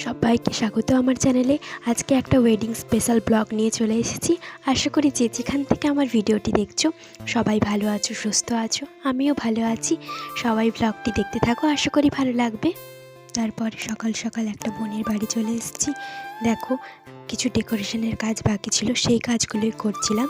সবাইকে স্বাগত আমার চ্যানেলে। আজকে একটা ওয়েডিং স্পেশাল ব্লগ নিয়ে চলে এসেছি। আশা করি যে যেখান থেকে আমার ভিডিওটি দেখছো সবাই ভালো আছো, সুস্থ আছো। আমিও ভালো আছি। সবাই ব্লগটি দেখতে থাকো, আশা করি ভালো লাগবে। তারপরে সকাল সকাল একটা বোনের বাড়ি চলে এসেছি। দেখো, কিছু ডেকোরেশনের কাজ বাকি ছিল, সেই কাজগুলোই করছিলাম।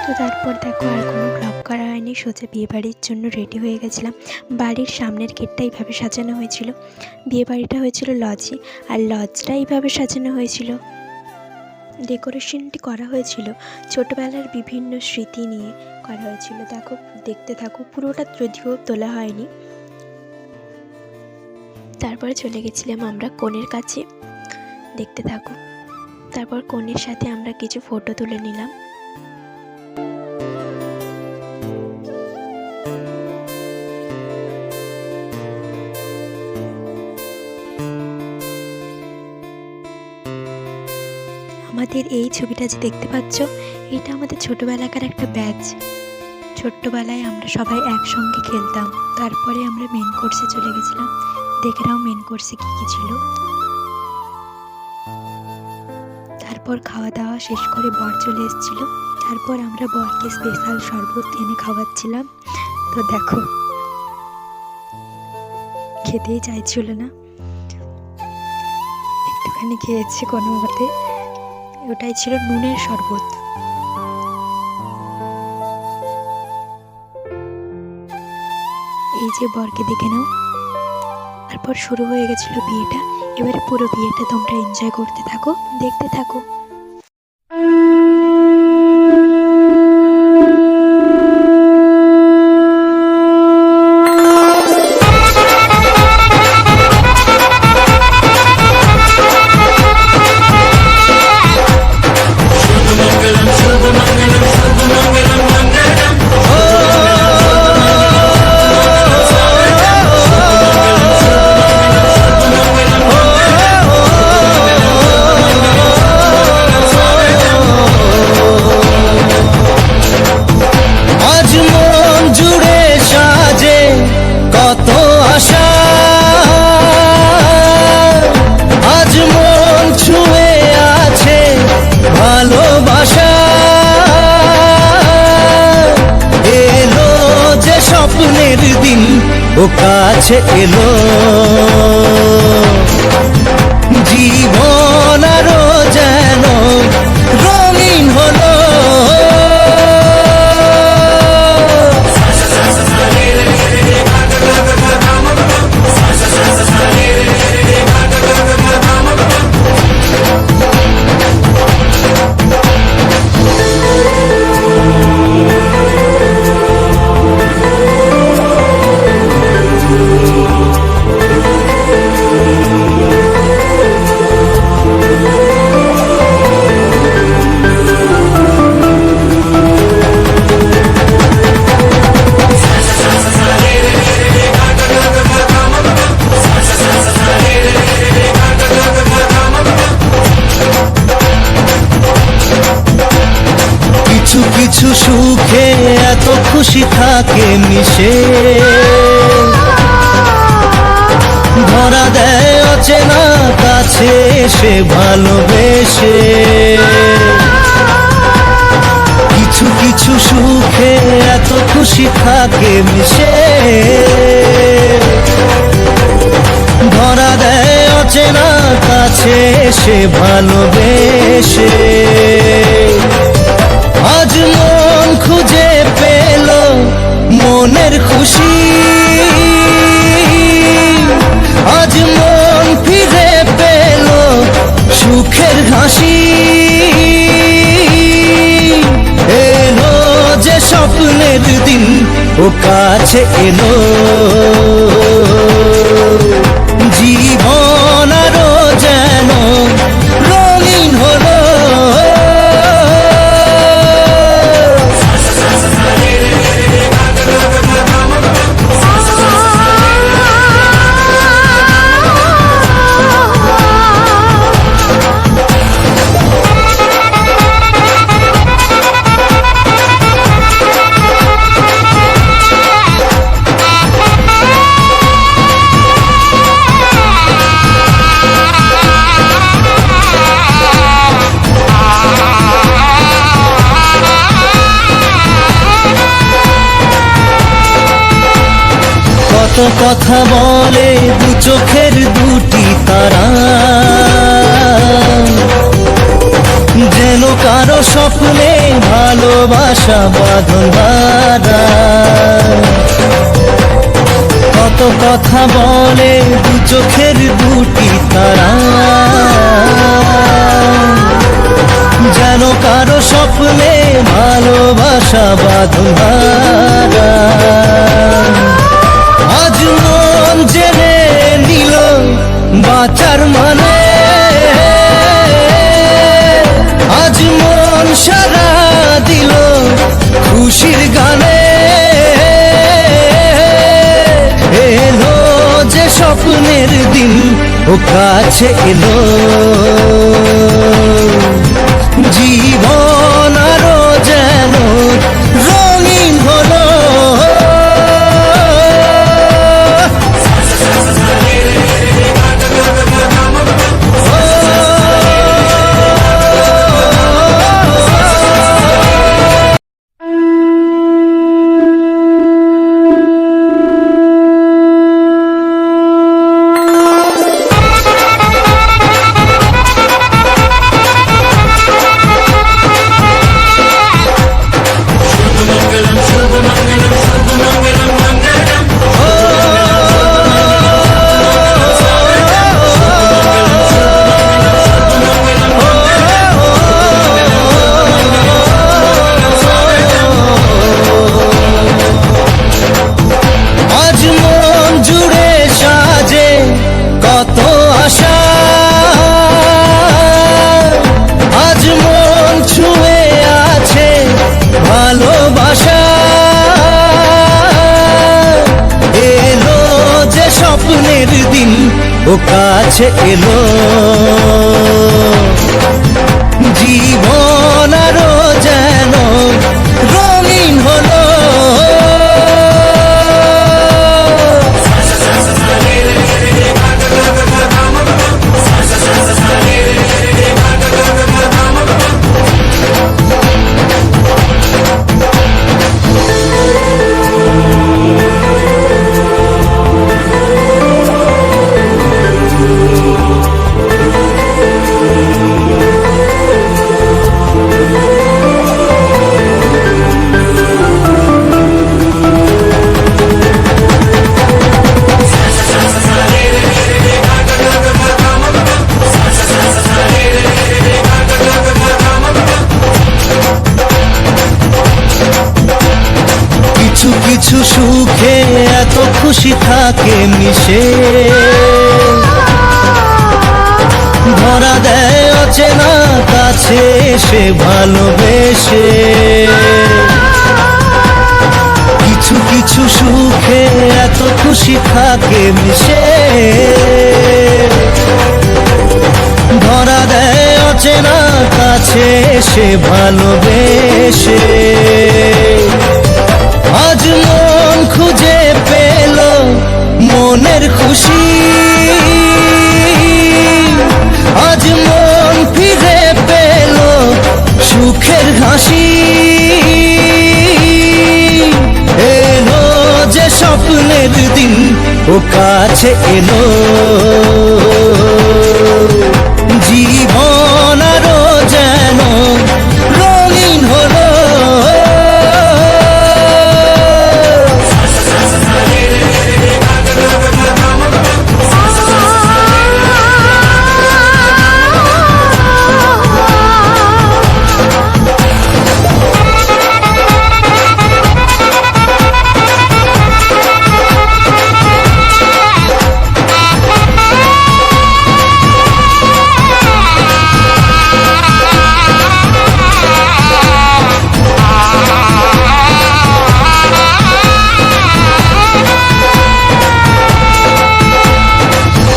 তো তারপর দেখো, আর কোনো ব্লগ করা হয়নি, সোজা বিয়ে বাড়ির জন্য রেডি হয়ে গেছিলাম। বাড়ির সামনের গেটটা এইভাবে সাজানো হয়েছিল। বিয়ে বাড়িটা হয়েছিল লজে, আর লজটা এইভাবে সাজানো হয়েছিল। ডেকোরেশনটি করা হয়েছিল ছোটোবেলার বিভিন্ন স্মৃতি নিয়ে করা হয়েছিল। দেখো, দেখতে থাকো, পুরোটা যদিও তোলা হয়নি। তারপরে চলে গেছিলাম আমরা কনের কাছে, দেখতে থাকো। তারপর কনের সাথে আমরা কিছু ফটো তুলে নিলাম। আমাদের এই ছবিটা যে দেখতে পাচ্ছ, এটা আমাদের ছোটোবেলাকার একটা ব্যাচ। ছোট্টবেলায় আমরা সবাই একসঙ্গে খেলতাম। তারপরে আমরা মেন কোর্সে চলে গেছিলাম। দেখে নাও মেন কোর্সে কী কী ছিল। তারপর খাওয়া দাওয়া শেষ করে বর চলে এসেছিল। তারপর আমরা বরকে স্পেশাল শরবত এনে খাওয়াচ্ছিলাম। তো দেখো, খেতেই চাইছিল না, একটুখানি খেয়েছে কোনো মতে। ওটাই ছিল নুনের শরবত। এই যে বরকে দেখে নাও। তারপর শুরু হয়ে গেছিল বিয়েটা। এবারে পুরো বিয়েটা তোমরা এনজয় করতে থাকো, দেখতে থাকো। দিন ও কাছে এলো, জীবন আরো যেন রঙিন হলো। কিছু সুখে এত খুশি থাকে মিশে, ধরা দেয় অচেনা কাছে সে ভালোবেসে। কিছু কিছু সুখে এত খুশি থাকে মিশে, ধরা দেয় অচেনা কাছে সে ভালোবেসে। আজ মন খুঁজে পেল মনের খুশি, আজ মন ফিরে পেল সুখের হাসি। এলো যে স্বপ্নের দিন ও কাছে এলো, জীবন আরো যেন রঙিন হলো। কত কথা বলে দু চোখের দুটি তারা, যেন কারো স্বপ্নে ভালোবাসা বাঁধন হারা। কত কথা বলে দু চোখের দুটি তারা, যেন কারো স্বপ্নে ভালোবাসা বাঁধন হারা। আজ মন জেনে নিল বাঁচার মানে, আজ মন সারা দিল খুশির গানে। এলো যে স্বপ্নের দিন ও কাছে এলো, জীবন আরো যেন রঙিন হলো। ও কাছে এলো, জীবন আরো যেন রঙিন হলো। কিছু সুখে এত খুশি থাকে মিশে, ধরা দেয় অচেনা কাছে সে ভালোবেসে। কিছু কিছু সুখে এত খুশি থাকে মিশে, ধরা দেয় অচেনা কাছে সে ভালোবেসে। আজ মন খুঁজে পেল মনের খুশি, আজ মন ফিরে পেল সুখের হাসি। এলো যে স্বপ্নের দিন ও কাছে এলো, জীবন আরো যেন রঙিন হলো।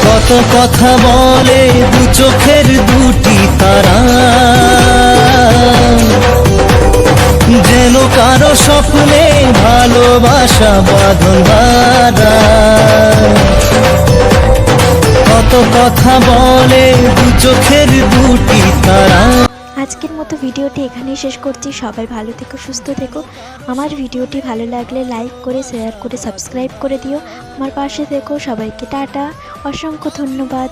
কত কথা বলে দু চোখের দুটি তারা, যেন কারো স্বপ্নে ভালোবাসা বাঁধন হারা। কত কথা বলে দু চোখের দুটি তারা। আজকের মতো ভিডিওটি এখানেই শেষ করছি। সবাই ভালো থেকো, সুস্থ থেকো। আমার ভিডিওটি ভালো লাগলে লাইক করে, শেয়ার করে, সাবস্ক্রাইব করে দিও। আমার পাশে থেকো। সবাইকে টাটা, অসংখ্য ধন্যবাদ।